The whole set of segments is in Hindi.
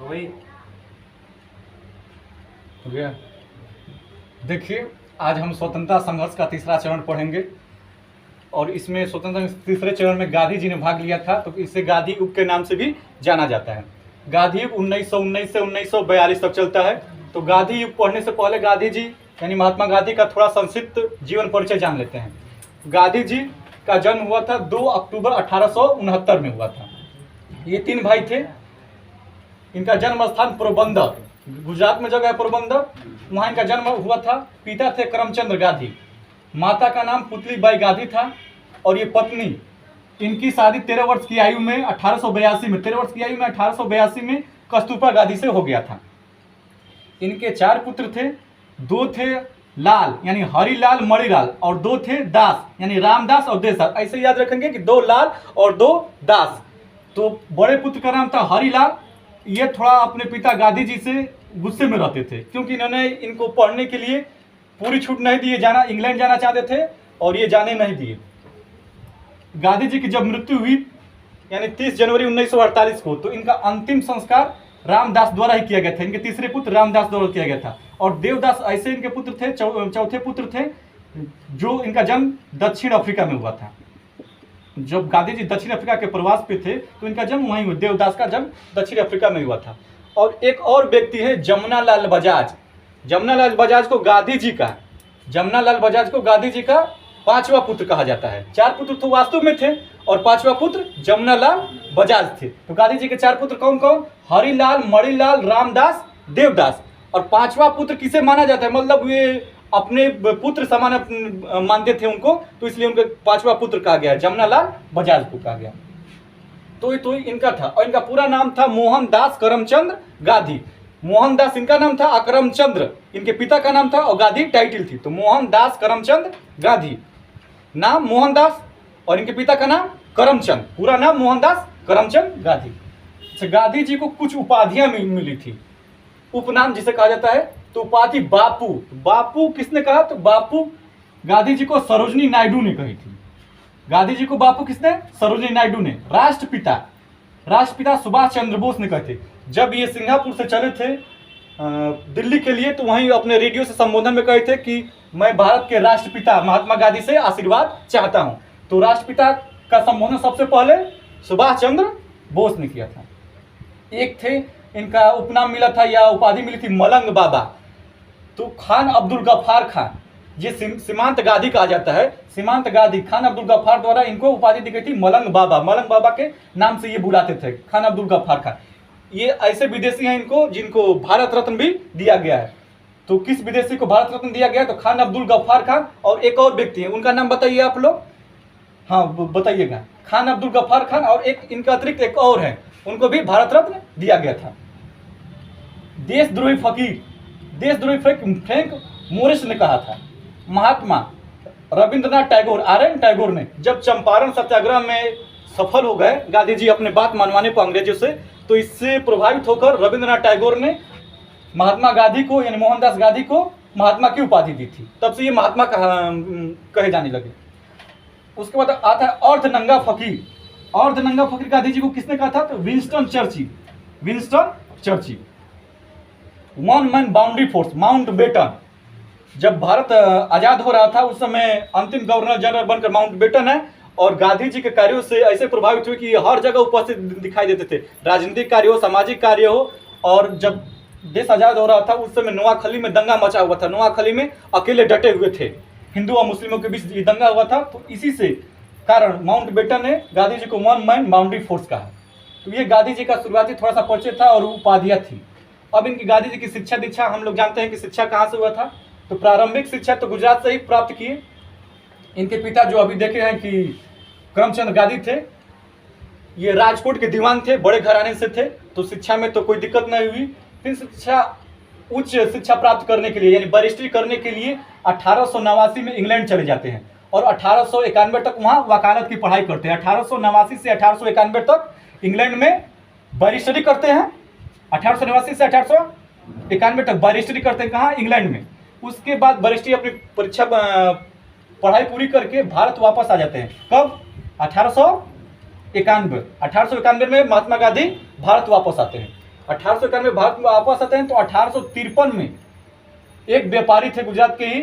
वही हो गया। देखिए, आज हम स्वतंत्रता संघर्ष का तीसरा चरण पढ़ेंगे और इसमें स्वतंत्रता तीसरे चरण में गांधी जी ने भाग लिया था, तो इसे गांधी युग के नाम से भी जाना जाता है। गांधी युग 1919 से 1942 तक चलता है। तो गांधी युग पढ़ने से पहले गांधी जी यानी महात्मा गांधी का थोड़ा संक्षिप्त जीवन परिचय जान लेते हैं। गांधी जी का जन्म हुआ था 2 अक्टूबर 1869 में हुआ था। ये 3 भाई थे। इनका जन्म स्थान पोरबंदर, गुजरात में जगह है पोरबंदर, वहाँ इनका जन्म हुआ था। पिता थे करमचंद गांधी, माता का नाम पुतलीबाई गांधी था और ये पत्नी। इनकी शादी 13 वर्ष की आयु में 1882 में 13 वर्ष की आयु में 1882 में कस्तूरबा गांधी से हो गया था। इनके 4 पुत्र थे। 2 थे लाल यानी हरिलाल मणिलाल और 2 थे दास यानी रामदास और देसदास। ऐसे याद रखेंगे कि 2 लाल और 2 दास। तो बड़े पुत्र का नाम था हरिलाल। ये थोड़ा अपने पिता गांधी जी से गुस्से में रहते थे क्योंकि इन्होंने इनको पढ़ने के लिए पूरी छूट नहीं दी। जाना इंग्लैंड जाना चाहते थे और ये जाने नहीं दिए। गांधी जी की जब मृत्यु हुई यानी 30 जनवरी 1948 को, तो इनका अंतिम संस्कार रामदास द्वारा ही किया गया था। इनके तीसरे पुत्र रामदास द्वारा किया गया था और देवदास ऐसे इनके पुत्र थे, चौथे पुत्र थे, जो इनका जन्म दक्षिण अफ्रीका में हुआ था। जब गांधी जी दक्षिण अफ्रीका के प्रवास पे थे तो इनका जन्म वहीं हुआ। देवदास का जन्म दक्षिण अफ्रीका में हुआ था। और एक और व्यक्ति है जमुनालाल बजाज। जमुनालाल बजाज को गांधी जी का जमुनालाल बजाज को गांधी जी का 5वां पुत्र कहा जाता है। 4 पुत्र तो वास्तव में थे और 5वां पुत्र जमुनालाल बजाज थे। तो गांधी जी के 4 पुत्र कौन कौन? हरिलाल, मणिलाल, रामदास, देवदास। और 5वां पुत्र किसे माना जाता है, मतलब ये अपने पुत्र समान मानते थे उनको, तो इसलिए उनका 5वां पुत्र कहा गया, जमुनालाल बजाज को कहा गया। तो इनका था और इनका पूरा नाम था मोहनदास करमचंद गांधी। मोहनदास इनका नाम था, करमचंद्र इनके पिता का नाम था और गांधी टाइटल थी। तो मोहनदास करमचंद गांधी, नाम मोहनदास और इनके पिता का नाम करमचंद, पूरा नाम मोहनदास करमचंद गांधी। अच्छा, गांधी जी को कुछ उपाधियां मिली थी, उपनाम जिसे कहा जाता है। तो उपाधि बापू, बापू किसने कहा? तो बापू गांधी जी को सरोजनी नायडू ने कही थी। गांधी जी को बापू किसने? सरोजनी नायडू ने। राष्ट्रपिता सुभाष चंद्र बोस ने कहे थे। जब ये सिंगापुर से चले थे दिल्ली के लिए, तो वहीं अपने रेडियो से संबोधन में कहे थे कि मैं भारत के राष्ट्रपिता महात्मा गांधी से आशीर्वाद चाहता हूं। तो राष्ट्रपिता का संबोधन सबसे पहले सुभाष चंद्र बोस ने किया था। एक थे, इनका उपनाम मिला था या उपाधि मिली थी मलंग बाबा। तो खान अब्दुल गफ्फार खान, ये सीमांत गांधी कहा जाता है। सीमांत गांधी खान अब्दुल गफ्फार द्वारा इनको उपाधि दी गई थी मलंग बाबा। मलंग बाबा के नाम से ये बुलाते थे, खान अब्दुल गफ्फार खान। ये ऐसे विदेशी हैं इनको जिनको भारत रत्न भी दिया गया है। तो किस विदेशी को भारत रत्न दिया गया? तो खान अब्दुल गफ्फार खान और एक और व्यक्ति है, उनका नाम बताइए आप लोग। हाँ बताइएगा। खान अब्दुल गफ्फार खान और एक इनका अतिरिक्त एक और है, उनको भी भारत रत्न दिया गया था। देशद्रोही फकीर फ्रैंक मोरिस ने कहा था। महात्मा रविंद्रनाथ टैगोर, आर.एन. टैगोर ने जब चंपारण सत्याग्रह में सफल हो गए गांधी जी अपने बात मनवाने पर अंग्रेजों से, तो इससे प्रभावित होकर रविंद्रनाथ टैगोर ने महात्मा गांधी को यानी मोहनदास गांधी को महात्मा की उपाधि दी थी। तब से ये महात्मा कहे जाने लगे। उसके बाद आता है अर्धनंगा फकीर। अर्धनंगा फकीर गांधी जी को किसने कहा था? तो Winston Churchill. 1 man boundary force, Mountbatten. जब भारत आजाद हो रहा था उस समय अंतिम गवर्नर जनरल बनकर माउंटबेटन है और गांधी जी के कार्यों से ऐसे प्रभावित हुए कि हर जगह उपस्थित दिखाई देते थे। राजनीतिक कार्य हो, सामाजिक कार्य हो। और जब देश आजाद हो रहा था उस समय नोआखली में दंगा मचा हुआ था। नोआखली में अकेले डटे हुए थे, हिंदू और मुस्लिमों के बीच ये दंगा हुआ था। तो इसी से कारण माउंटबेटन ने गांधी जी को 1 मैन बाउंड्री फोर्स कहा। तो ये गांधी जी का शुरुआती थोड़ा सा परिचय था और उपाधियां थी। अब इनकी गांधी जी की शिक्षा दीक्षा हम लोग जानते हैं कि शिक्षा कहाँ से हुआ था। तो प्रारंभिक शिक्षा तो गुजरात से ही प्राप्त किए। इनके पिता जो अभी देखे हैं कि करमचंद गांधी थे, ये राजकोट के दीवान थे, बड़े घराने से थे। तो शिक्षा में तो कोई दिक्कत नहीं हुई। फिर उच्च शिक्षा प्राप्त करने के लिए यानी बैरिस्ट्री करने के लिए 1889 में इंग्लैंड चले जाते हैं और 1891 तक वहाँ वकालत की पढ़ाई करते हैं। 1889 से 1891 तक इंग्लैंड में बैरिस्ट्री करते हैं। 1889 से 1891 तक बैरिस्ट्री करते हैं, कहाँ? इंग्लैंड में। उसके बाद बैरिस्ट्री अपनी परीक्षा पढ़ाई पूरी करके भारत वापस आ जाते हैं। कब? 1891 में महात्मा गांधी भारत वापस आते हैं। 1891 में भारत में वापस आते हैं तो 1853 में एक व्यापारी थे गुजरात के ही,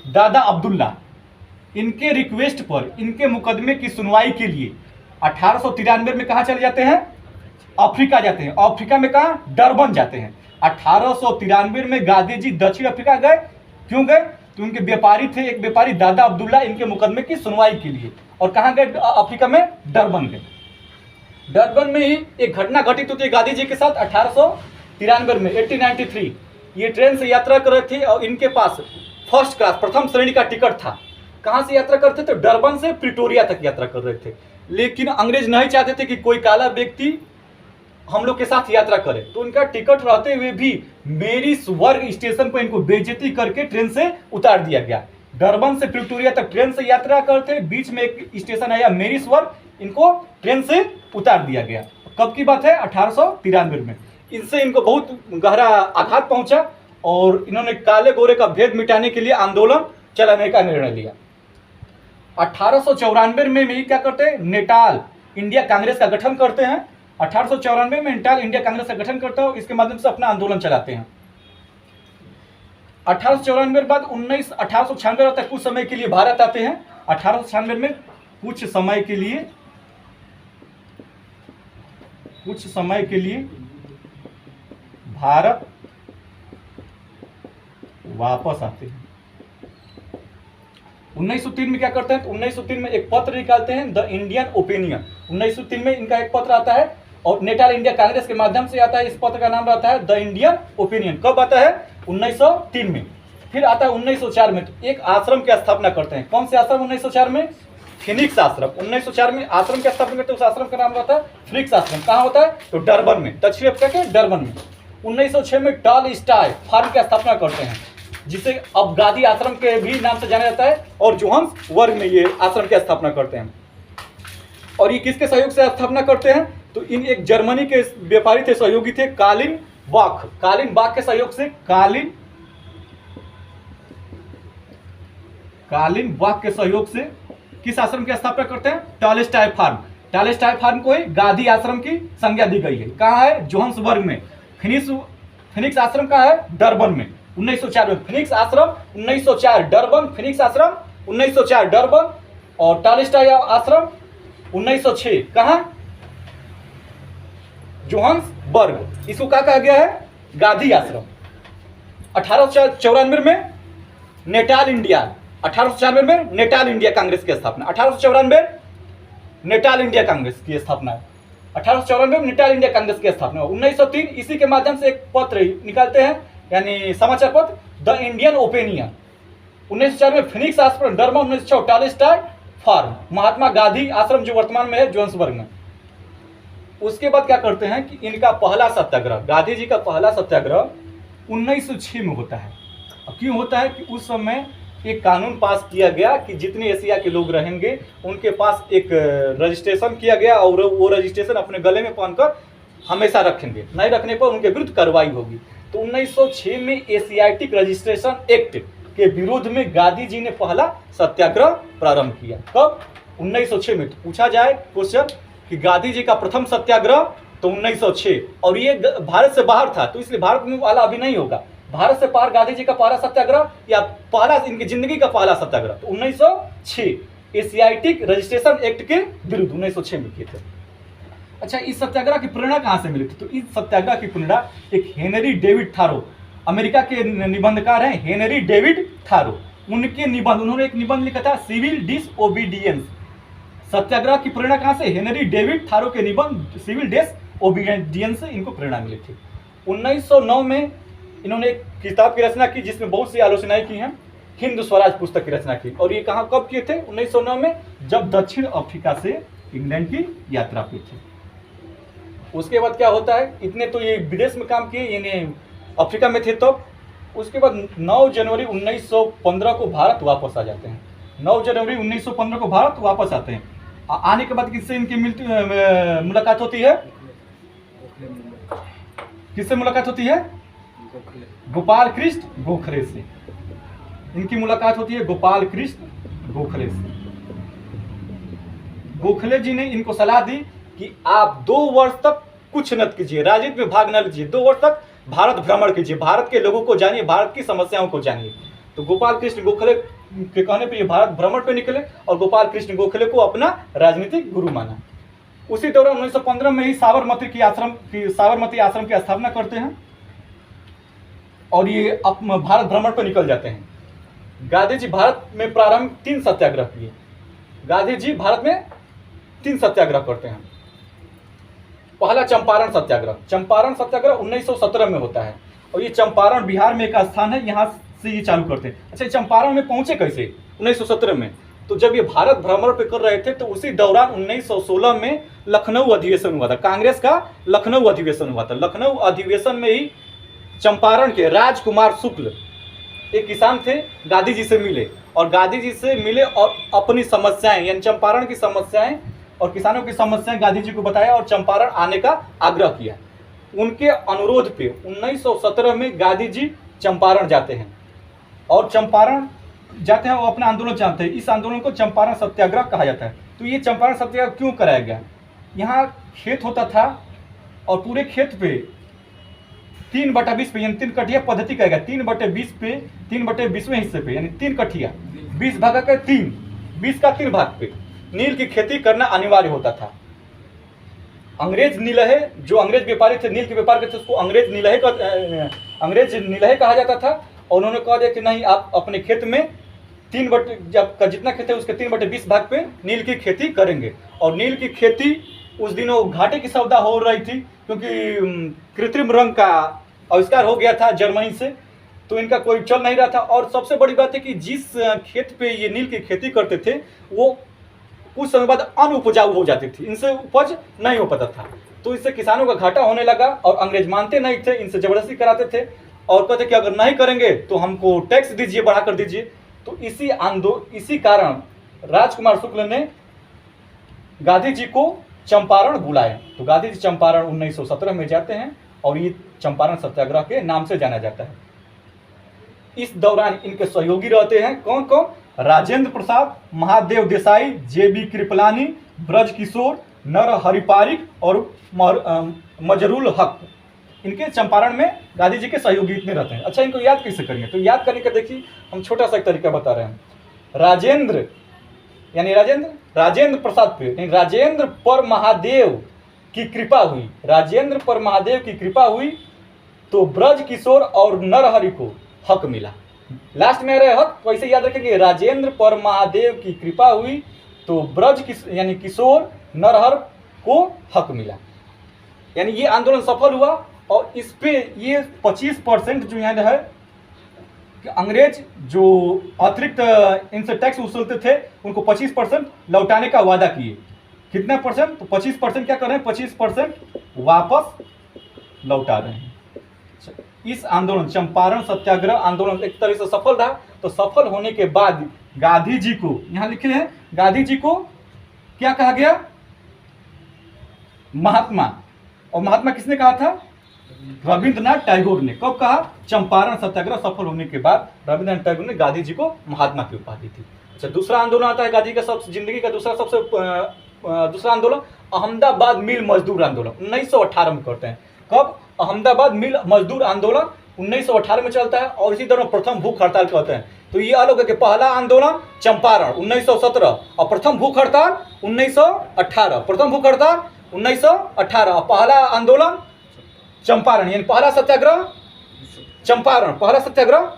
दादा अब्दुल्ला, इनके रिक्वेस्ट पर इनके मुकदमे की सुनवाई के लिए 1893 में कहाँ चले जाते हैं? अफ्रीका जाते हैं। अफ्रीका में कहाँ? डरबन जाते हैं। 1893 में गांधी जी दक्षिण अफ्रीका गए। क्यों गए? तो उनके व्यापारी थे, एक व्यापारी दादा अब्दुल्ला, इनके मुकदमे की सुनवाई के लिए। और कहाँ गए? अफ्रीका में डरबन गए। डरबन में ही एक घटना घटित होती है गांधी जी के साथ 1893 में 1893। ये ट्रेन से यात्रा कर रहे थे और इनके पास फर्स्ट क्लास प्रथम श्रेणी का टिकट था। कहाँ से यात्रा करते थे? डरबन से प्रिटोरिया तक यात्रा कर रहे थे। लेकिन अंग्रेज नहीं चाहते थे कि कोई काला व्यक्ति हम लोग के साथ यात्रा करे, तो उनका टिकट रहते हुए भी मेरिसबर्ग स्टेशन पर इनको बेइज्जती करके ट्रेन से उतार दिया गया। डरबन से प्रिटोरिया तक ट्रेन से यात्रा करते, बीच में एक स्टेशन आया मेरिसबर्ग, इनको ट्रेन से उतार दिया गया। कब की बात है? 1893 में। इससे इनको बहुत गहरा आघात पहुंचा और इन्होंने काले गोरे का भेद मिटाने के लिए आंदोलन चलाने का निर्णय लिया। 1894 में ये क्या करते हैं? नेटाल इंडिया कांग्रेस का गठन करते हैं। 1894 में नेटाल इंडिया कांग्रेस का गठन करते हैं, इसके माध्यम से अपना आंदोलन चलाते हैं। 1894 के बाद 1896 तक कुछ समय के लिए भारत आते हैं। 1896 में कुछ समय के लिए भारत वापस आते हैं। 1903 में क्या करते हैं? तो 1903 में एक पत्र निकालते हैं, द इंडियन ओपिनियन। 1903 में इनका एक पत्र आता है और नेटाल इंडिया कांग्रेस के माध्यम से आता है। इस पत्र का नाम रहता है द इंडियन ओपिनियन। कब आता है? 1903 में। फिर आता है 1904 में, तो एक आश्रम की स्थापना करते हैं। कौन से आश्रम? 1904 में फिनिक्स आश्रम। 1904 में आश्रम की स्थापना करते हैं, उस आश्रम का नाम रहता है फिनिक्स आश्रम। कहाँ होता है? तो डरबन में, दक्षिण अफ्रीका के डरबन में। 1906 में टॉलस्टॉय फार्म की स्थापना करते हैं, जिसे अब गांधी आश्रम के भी नाम से जाना जाता है, और जोहान्सबर्ग में ये आश्रम की स्थापना करते हैं। और ये किसके सहयोग से स्थापना करते हैं? तो इन एक जर्मनी के व्यापारी थे, सहयोगी थे, कालिन बाख के सहयोग से, कालिन बाख के सहयोग से किस आश्रम की स्थापना करते हैं? टॉलस्टॉय फार्म को ही गांधी आश्रम की संज्ञा दी गई है। कहाँ है? जोहान्सबर्ग में। फिनिक्स आश्रम कहाँ है? डरबन में। 1904 में फिनिक्स आश्रम, 1904 डरबन, फिनिक्स आश्रम 1904 डरबन, और टॉलस्टॉय आश्रम 1906 कहाँ? जोहान्सबर्ग। इसको क्या कहा गया है? गांधी आश्रम। 1894 में नेटाल इंडिया, 1894 में नेटाल इंडिया कांग्रेस की स्थापना। 1894 नेटाल इंडिया कांग्रेस की स्थापना है। 1894 में नेटाल इंडिया कांग्रेस की स्थापना। 1903 इसी के माध्यम से एक पत्र निकालते हैं, यानी समाचार पत्र, द इंडियन ओपिनियन। 1904 में फिनिक्स आश्रम Durban, 1906 Tolstoy farm, Mahatma Gandhi आश्रम जो वर्तमान में है जोहान्सबर्ग में। उसके बाद क्या करते हैं कि इनका पहला सत्याग्रह, गांधी जी का पहला सत्याग्रह 1906 में होता है। क्यों होता है? कि उस समय एक कानून पास किया गया कि जितने एशिया के लोग रहेंगे उनके पास एक रजिस्ट्रेशन किया गया, और वो रजिस्ट्रेशन अपने गले में पहनकर हमेशा रखेंगे, नहीं रखने पर उनके विरुद्ध कार्रवाई होगी। तो 1906 में एशियाटिक रजिस्ट्रेशन एक्ट के विरोध में गांधी जी ने पहला सत्याग्रह प्रारंभ किया। कब? 1906 में। तो पूछा जाए क्वेश्चन कि गांधी जी का प्रथम सत्याग्रह तो 1906, और ये भारत से बाहर था, तो इसलिए भारत में वाला अभी नहीं होगा। भारत से बाहर गांधी जी का पहला सत्याग्रह या पहला इनकी जिंदगी का पहला सत्याग्रह तो 1906 एशियाटिक रजिस्ट्रेशन एक्ट के विरुद्ध 1906 में किए थे। अच्छा, इस सत्याग्रह की प्रेरणा कहाँ से मिली थी? तो इस सत्याग्रह की प्रेरणा एक हेनरी डेविड थारो, अमेरिका के निबंधकार हैं हेनरी डेविड थारो, उनके निबंध, उन्होंने एक निबंध लिखा था सिविल डिसओबीडियंस। सत्याग्रह की प्रेरणा कहाँ से? हेनरी डेविड थारो के निबंध सिविल डिसओबीडियंस से इनको प्रेरणा मिली थी। 1909 में इन्होंने एक किताब की रचना की जिसमें बहुत सी आलोचनाएं की हैं, हिंद स्वराज पुस्तक की रचना की। और ये कहाँ कब किए थे? 1909 में, जब दक्षिण अफ्रीका से इंग्लैंड की यात्रा पे थे। उसके बाद क्या होता है? इतने तो ये विदेश में काम किए, यानी अफ्रीका में थे। तो उसके बाद 9 जनवरी 1915 को भारत वापस आ जाते हैं। 9 जनवरी 1915 को भारत वापस आते हैं। आने के बाद किससे इनकी मुलाकात होती है? किससे मुलाकात होती है? गोपाल कृष्ण गोखले से इनकी मुलाकात होती है। गोपाल कृष्ण गोखले से गोखले जी ने इनको सलाह दी कि आप 2 वर्ष तक कुछ मत कीजिए, राजनीति में भाग न लीजिए, 2 वर्ष तक भारत भ्रमण कीजिए, भारत के लोगों को जानिए, भारत की समस्याओं को जानिए। तो गोपाल कृष्ण गोखले के कहने पे ये भारत भ्रमण पे निकले और गोपाल कृष्ण गोखले को अपना राजनीतिक गुरु माना। उसी दौरान 1915 में ही साबरमती आश्रम की स्थापना करते हैं और ये भारत भ्रमण पर निकल जाते हैं। गांधी जी भारत में प्रारंभ 3 सत्याग्रह किए। गांधी जी भारत में 3 सत्याग्रह करते हैं। पहला चंपारण सत्याग्रह। चंपारण सत्याग्रह 1917 में होता है और ये चंपारण बिहार में एक स्थान है, यहाँ से ये चालू करते हैं। अच्छा, चंपारण में पहुंचे कैसे 1917 में? तो जब ये भारत भ्रमण पे कर रहे थे तो उसी दौरान 1916 में लखनऊ अधिवेशन हुआ था, कांग्रेस का लखनऊ अधिवेशन हुआ था। लखनऊ अधिवेशन में ही चंपारण के राजकुमार शुक्ल एक किसान थे, गांधी जी से मिले और गांधी जी से मिले और अपनी समस्याएं यानी चंपारण की समस्याएं और किसानों की समस्याएं गांधी जी को बताया और चंपारण आने का आग्रह किया। उनके अनुरोध पे 1917 में गांधी जी चंपारण जाते हैं और चंपारण जाते हैं वो अपना आंदोलन चलाते हैं। इस आंदोलन को चंपारण सत्याग्रह कहा जाता है। तो ये चंपारण सत्याग्रह क्यों कराया गया? यहाँ खेत होता था और पूरे खेत पे 3/20 पे यानी 3 कठिया पद्धति कहेगा, 3/20 पे 3/20वें हिस्से पे यानी 3 कठिया 20 भागा का 3, 20 का 3 भाग पे नील की खेती करना अनिवार्य होता था। अंग्रेज नीलहे, जो अंग्रेज व्यापारी थे, नील के व्यापार करते थे, उसको अंग्रेज नीलहे कहा जाता था और उन्होंने कहा दिया कि नहीं, आप अपने खेत में का जितना खेत है उसके 3/20 भाग पे नील की खेती करेंगे। और नील की खेती उस दिनों घाटे की सौदा हो रही थी क्योंकि कृत्रिम रंग का आविष्कार हो गया था जर्मनी से, तो इनका कोई चल नहीं रहा था। और सबसे बड़ी बात है कि जिस खेत पे ये नील की खेती करते थे वो कुछ समय बाद अनउपजाऊ हो जाती थी, इनसे उपज नहीं हो पाता था। तो इससे किसानों का घाटा होने लगा और अंग्रेज मानते नहीं थे, इनसे जबरदस्ती कराते थे और कहते कि अगर नहीं करेंगे तो हमको टैक्स दीजिए, बढ़ा कर दीजिए। तो इसी कारण राजकुमार शुक्ल ने गांधी जी को चंपारण बुलाया। तो गांधी जी चंपारण 1917 में जाते हैं और ये चंपारण सत्याग्रह के नाम से जाना जाता है। इस दौरान इनके सहयोगी रहते हैं कौन कौन? राजेंद्र प्रसाद, महादेव देसाई, JB कृपलानी, ब्रज किशोर, नरहरि पारिक और मजरुल हक। इनके चंपारण में गांधी जी के सहयोगी इतने रहते हैं। अच्छा, इनको याद कैसे करेंगे? तो याद करने का देखिए हम छोटा सा एक तरीका बता रहे हैं। राजेंद्र प्रसाद पे नहीं, राजेंद्र पर महादेव की कृपा हुई, राजेंद्र पर महादेव की कृपा हुई तो ब्रज किशोर और नरहरि को हक मिला। लास्ट में रहे हक, तो ऐसे याद रखेंगे, राजेंद्र पर महादेव की कृपा हुई तो यानी किशोर नरहर को हक मिला। यानी ये आंदोलन सफल हुआ और इस पे ये 25% जो यहाँ है कि अंग्रेज जो अतिरिक्त इनसे टैक्स वसूलते थे उनको 25% लौटाने का वादा किए। कितना परसेंट? तो 25% क्या कर रहे हैं? 25% वापस लौटा रहे हैं। इस आंदोलन चंपारण सत्याग्रह आंदोलन एक तरह से सफल रहा। तो सफल होने के बाद गांधी जी को, यहां लिखे हैं, गांधी जी को क्या कहा गया? महात्मा। और महात्मा किसने कहा था? रविंद्रनाथ टैगोर ने। कब कहा? चंपारण सत्याग्रह सफल होने के बाद रविंद्रनाथ टैगोर ने गांधी जी को महात्मा की उपाधि दी। अच्छा, दूसरा आंदोलन आता है गांधी का जिंदगी का दूसरा आंदोलन अहमदाबाद मिल मजदूर आंदोलन 1918 में करते हैं। कब? अहमदाबाद मिल मजदूर आंदोलन 1918 में चलता है और इसी दौरान प्रथम भूख हड़ताल कहते हैं। तो ये अलग है कि पहला आंदोलन चंपारण 1917 और प्रथम भूख हड़ताल 1918, प्रथम भूख हड़ताल 1918 और पहला आंदोलन चंपारण यानी पहला सत्याग्रह चंपारण, पहला सत्याग्रह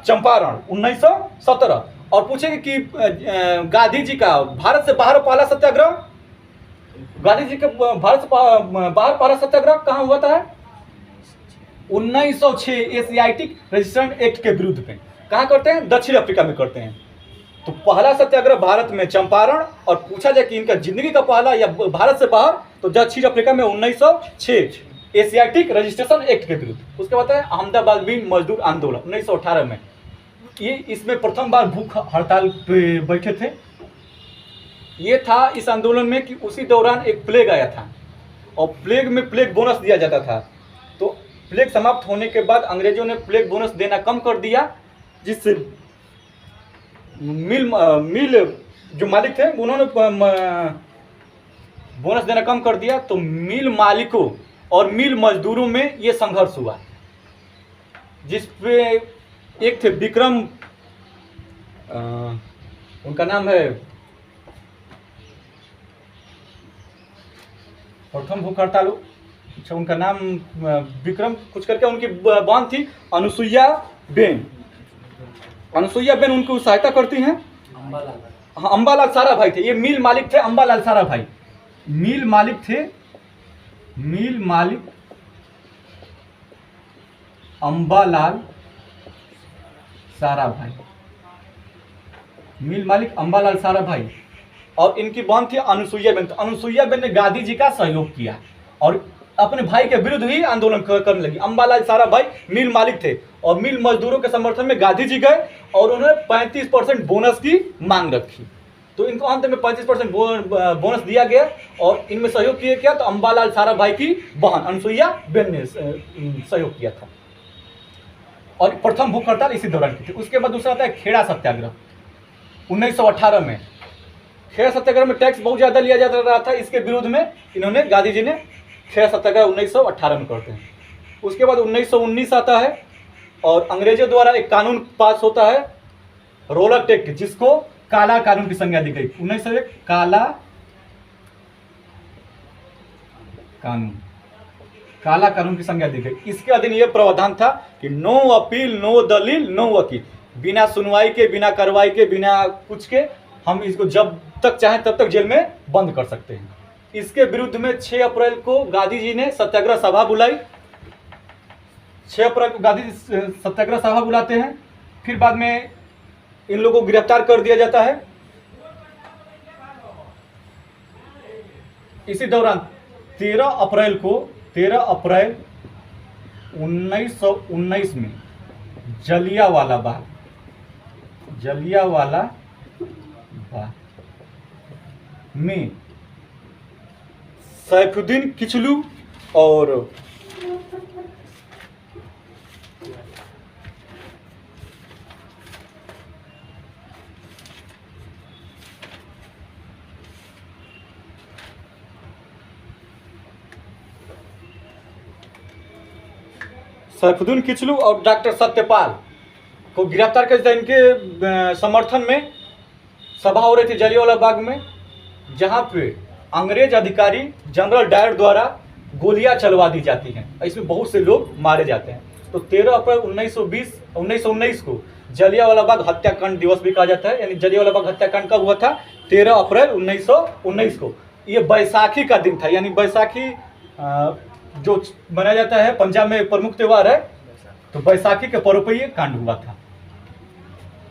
चंपारण 1917। और पूछेंगे कि गांधी जी का भारत से बाहर पहला सत्याग्रह, गांधी जी के भारत से बाहर पहला सत्याग्रह कहाँ हुआ था? 1906 एशियाटिक रजिस्ट्रेशन एक्ट के विरुद्ध में। कहाँ करते हैं? दक्षिण अफ्रीका में करते हैं। तो पहला सत्याग्रह भारत में चंपारण, और पूछा जाए कि इनका जिंदगी का पहला या भारत से बाहर, तो दक्षिण अफ्रीका में 1906 एशियाटिक रजिस्ट्रेशन एक्ट के विरुद्ध। उसके बाद है अहमदाबाद मिल मजदूर आंदोलन 1918 में। ये इसमें प्रथम बार भूख हड़ताल पे बैठे थे। ये था इस आंदोलन में कि उसी दौरान एक प्लेग आया था और प्लेग में प्लेग बोनस दिया जाता था। तो प्लेग समाप्त होने के बाद अंग्रेजों ने प्लेग बोनस देना कम कर दिया, जिससे मिल जो मालिक थे उन्होंने बोनस देना कम कर दिया, तो मिल मालिकों और मिल मजदूरों में ये संघर्ष हुआ, जिसपे एक थे विक्रम, उनका नाम है, प्रथम भूख हड़ताल, अच्छा उनका नाम विक्रम कुछ करके, उनकी बहन थी अनुसुईया बेन। अनुसुईया बेन उनको सहायता करती हैं। हाँ, अंबालाल सारा भाई थे, ये मिल मालिक थे, अंबालाल सारा भाई मिल मालिक थे, मिल मालिक अंबालाल सारा भाई, मिल मालिक अंबालाल सारा भाई, और इनकी बहन थी अनुसुईया बेन। तो अनुसुईया बेन ने गांधी जी का सहयोग किया और अपने भाई के विरुद्ध ही आंदोलन करने लगी। अंबालाल सारा भाई मिल मालिक थे और मिल मजदूरों के समर्थन में गांधी जी गए और उन्होंने 35% बोनस की मांग रखी। तो इनको अंत में 35% बोनस दिया गया और इनमें सहयोग किया क्या, तो अंबालाल सारा भाई की बहन अनुसुईया बेन ने सहयोग किया था। और प्रथम भूख हड़ताल इसी दौरान की थी। उसके बाद दूसरा आता है खेड़ा सत्याग्रह 1918 में। खेड़ा सत्याग्रह में टैक्स बहुत ज़्यादा लिया जाता रहा था, इसके विरोध में इन्होंने गांधी जी ने खेड़ा सत्याग्रह 1918 में करते हैं। उसके बाद 1919 आता है और अंग्रेजों द्वारा एक कानून पास होता है, रोलक एक्ट, जिसको काला कानून की संज्ञा दी गई। 1901 काला कानून की संज्ञा दी गई। इसके अधीन यह प्रावधान था कि नो अपील, नो दलील, नो वकील, बिना सुनवाई के, बिना कार्रवाई के, बिना कुछ के हम इसको जब तक चाहें तब तक जेल में बंद कर सकते हैं। इसके विरुद्ध में 6 अप्रैल को गांधी जी ने सत्याग्रह सभा बुलाई। 6 अप्रैल को गांधी जी सत्याग्रह सभा बुलाते हैं। फिर बाद में इन लोगों को गिरफ्तार कर दिया जाता है। इसी दौरान 13 अप्रैल 1919 में जलियांवाला बाग में सैफुद्दीन किचलू और सैफुद्दीन किचलू और डॉक्टर सत्यपाल को गिरफ्तार कर दिया। इनके समर्थन में सभा हो रही थी जलियांवाला बाग में, जहां पे अंग्रेज अधिकारी जनरल डायर द्वारा गोलियां चलवा दी जाती हैं। इसमें बहुत से लोग मारे जाते हैं। तो 13 अप्रैल 1919 को जलियांवाला बाग हत्याकांड दिवस भी कहा जाता है। यानी जलियांवाला बाग हत्याकांड कब हुआ था? 13 अप्रैल 1919 को। ये बैसाखी का दिन था। यानी बैसाखी जो मनाया जाता है, पंजाब में प्रमुख त्यौहार है, तो बैसाखी के पर्व पर ये कांड हुआ था।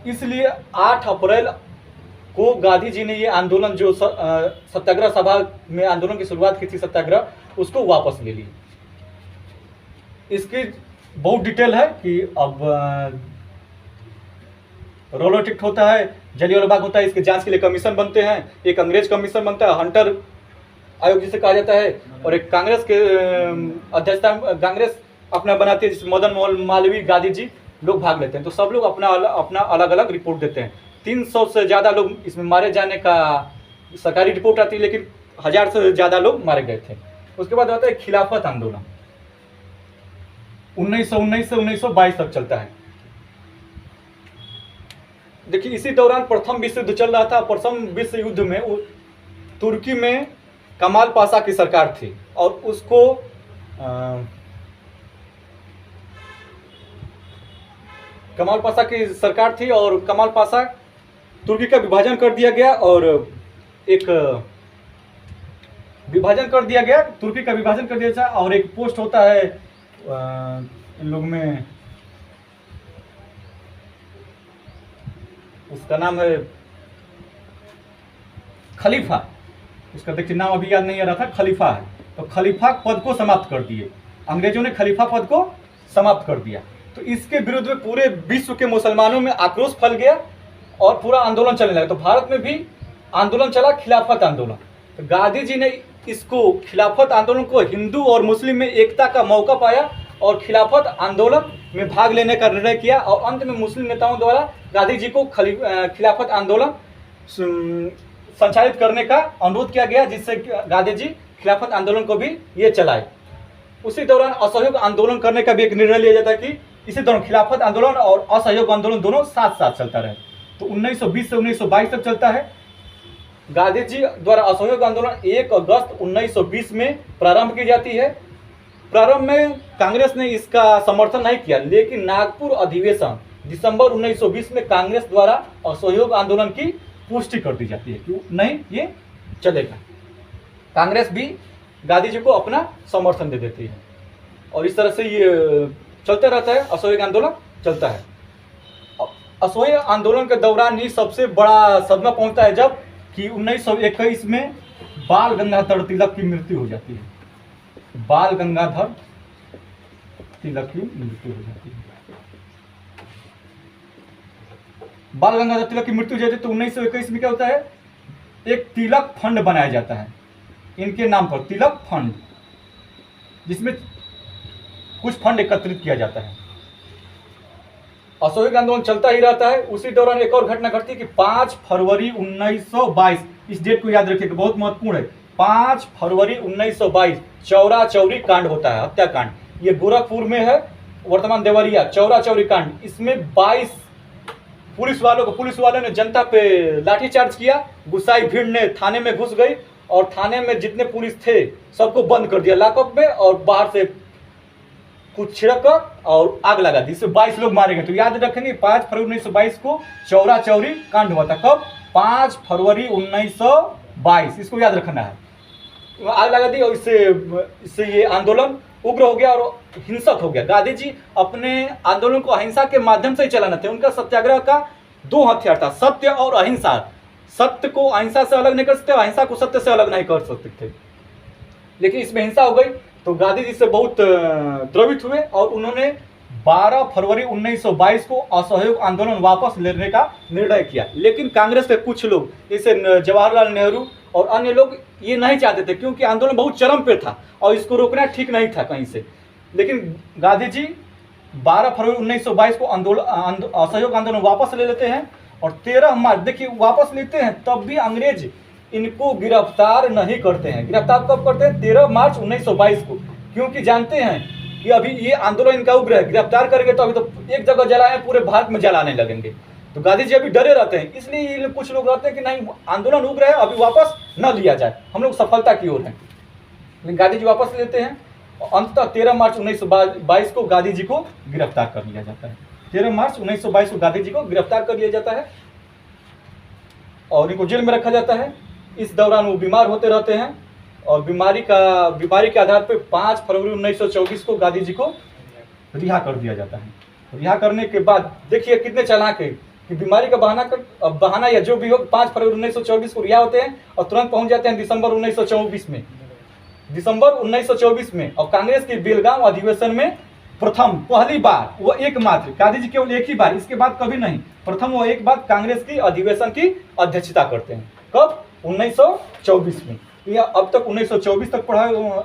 इसलिए 8 अप्रैल को गांधी जी ने ये आंदोलन, जो सत्याग्रह सभा में आंदोलन की शुरुआत की थी सत्याग्रह, उसको वापस ले लिए। इसकी बहुत डिटेल है कि अब रोलर एक्ट होता है, जलियांवाला बाग होता है, इसके जांच के लिए कमीशन बनते हैं। एक अंग्रेज कमीशन बनता है, हंटर आयोग जिसे कहा जाता है, और एक कांग्रेस के अध्यक्षता कांग्रेस अपना बनाती है, जिसमें मदन मोहन मालवीय, गांधी जी लोग भाग लेते हैं। तो सब लोग अपना अलग अलग रिपोर्ट देते हैं। 300 से ज़्यादा लोग इसमें मारे जाने का सरकारी रिपोर्ट आती है, लेकिन 1000 से ज़्यादा लोग मारे गए थे। उसके बाद आता है खिलाफत आंदोलन, 1919 से 1922 तक चलता है। देखिए, इसी दौरान प्रथम विश्व युद्ध चल रहा था। प्रथम विश्व युद्ध में तुर्की में कमाल पाशा की सरकार थी और उसको कमाल पाशा की सरकार थी और कमाल पाशा तुर्की का विभाजन कर दिया गया और एक विभाजन कर दिया गया, तुर्की का विभाजन कर दिया जाए, और एक पोस्ट होता है इन लोग में, उसका नाम है खलीफा। उसका देखिए नाम अभी याद नहीं आ रहा था, खलीफा है। तो खलीफा पद को समाप्त कर दिए, अंग्रेजों ने खलीफा पद को समाप्त कर दिया। तो इसके विरुद्ध में पूरे विश्व के मुसलमानों में आक्रोश फैल गया और पूरा आंदोलन चलने लगा। तो भारत में भी आंदोलन चला, खिलाफत आंदोलन। तो गांधी जी ने इसको, खिलाफत आंदोलन को, हिंदू और मुस्लिम में एकता का मौका पाया और खिलाफत आंदोलन में भाग लेने का निर्णय किया। और अंत में मुस्लिम नेताओं द्वारा गांधी जी को खिलाफत आंदोलन संचालित करने का अनुरोध किया गया, जिससे गांधी जी खिलाफत आंदोलन को भी ये चलाए। उसी दौरान असहयोग आंदोलन करने का भी एक निर्णय लिया जाता है कि इसी दौरान खिलाफत आंदोलन और असहयोग आंदोलन दोनों साथ साथ चलता रहे। तो 1920 से 1922 तक चलता है। गांधी जी द्वारा असहयोग आंदोलन 1 अगस्त 1920 में प्रारंभ की जाती है। प्रारंभ में कांग्रेस ने इसका समर्थन नहीं किया, लेकिन नागपुर अधिवेशन दिसंबर 1920 में कांग्रेस द्वारा असहयोग आंदोलन की पुष्टि कर दी जाती है कि नहीं, ये चलेगा। कांग्रेस भी गांधी जी को अपना समर्थन दे देती है और इस तरह से ये चलता रहता है, असहयोग आंदोलन चलता है। असहयोग आंदोलन के दौरान ही सबसे बड़ा सदमा पहुंचता है जब कि 1921 में बाल गंगाधर तिलक की मृत्यु हो जाती है। बाल गंगाधर तिलक की मृत्यु हो जाती है। बाल गंगाधर तिलक की मृत्यु हो जाती है तो 1921 में क्या होता है, एक तिलक फंड बनाया जाता है इनके नाम पर, तिलक फंड, जिसमें कुछ फंड एकत्रित किया जाता है। असहयोग आंदोलन चलता ही रहता है। उसी दौरान एक और घटना घटती है कि 5 फरवरी 1922, इस डेट को याद रखिएगा, बहुत महत्वपूर्ण है। 5 फरवरी 1922 चौरा चौरी कांड होता है, हत्याकांड। ये गोरखपुर में है, वर्तमान देवरिया। चौरा चौरी कांड, इसमें 22 पुलिस वालों ने जनता पे लाठीचार्ज किया। गुस्साई भीड़ ने थाने में घुस गई और थाने में जितने पुलिस थे सबको बंद कर दिया लॉकअप में, और बाहर से कुछ छिड़क और आग लगा दी, इससे 22 लोग मारे गए। तो याद रखेंगे 5 फरवरी 1922 को चौरा चौरी कांड हुआ था। कब? 5 फरवरी 1922, इसको याद रखना है। आग लगा दी और इससे ये आंदोलन उग्र हो गया और हिंसक हो गया। गांधी जी अपने आंदोलन को अहिंसा के माध्यम से ही चलाना थे। उनका सत्याग्रह का 2 हथियार था, सत्य और अहिंसा। सत्य को अहिंसा से अलग नहीं कर सकते, अहिंसा को सत्य से अलग नहीं कर सकते थे, लेकिन इसमें हिंसा हो गई तो गांधी जी से बहुत द्रवित हुए और उन्होंने 12 फरवरी 1922 को असहयोग आंदोलन वापस लेने का निर्णय किया। लेकिन कांग्रेस के कुछ लोग, जैसे जवाहरलाल नेहरू और अन्य लोग, ये नहीं चाहते थे क्योंकि आंदोलन बहुत चरम पे था और इसको रोकना ठीक नहीं था कहीं से। लेकिन गांधी जी 12 फरवरी 1922 को असहयोग आंदोलन वापस ले लेते हैं और 13 मार्च, देखिए वापस लेते हैं तब भी अंग्रेज इनको गिरफ्तार नहीं करते हैं। गिरफ्तार कब करते हैं? 13 मार्च 1922 को, क्योंकि जानते हैं कि अभी ये आंदोलन इनका उग्र है, गिरफ्तार करेंगे तो अभी तो एक जगह जलाए, पूरे भारत में जलाने लगेंगे। तो गांधी जी अभी डरे रहते हैं, इसलिए कुछ लोग रहते हैं कि नहीं, आंदोलन उग्र है, अभी वापस न लिया जाए, हम लोग सफलता की ओर हैं। लेकिन गांधी जी वापस लेते हैं और अंततः 13 मार्च 1922 को गांधी जी को गिरफ्तार कर लिया जाता है। 13 मार्च 1922 को गांधी जी को गिरफ्तार कर लिया जाता है और इनको जेल में रखा जाता है। इस दौरान वो बीमार होते रहते हैं और बीमारी के आधार पर 5 फरवरी 1924 को गांधी जी को रिहा कर दिया जाता है। रिहा करने के बाद देखिए कितने चालाक है कि बीमारी का बहाना या जो भी हो, 5 फरवरी 1924 को रिहा होते हैं और तुरंत पहुंच जाते हैं दिसंबर 1924 में। दिसंबर 1924 में और कांग्रेस के बेलगांव अधिवेशन में पहली बार, वो एकमात्र, गांधी जी केवल एक ही बार, इसके बाद कभी नहीं, प्रथम वो एक बार कांग्रेस की अधिवेशन की अध्यक्षता करते हैं। कब? 1924 में। यह अब तक 1924 तक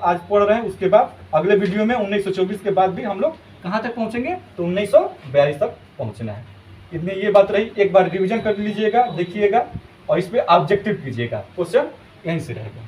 आज पढ़ रहे हैं। उसके बाद अगले वीडियो में 1924 के बाद भी हम लोग कहाँ तक पहुँचेंगे? तो 1942 तक पहुँचना है। इतनी ये बात रही, एक बार रिवीजन कर लीजिएगा, देखिएगा और इस पर ऑब्जेक्टिव कीजिएगा। क्वेश्चन यहीं से रहेगा।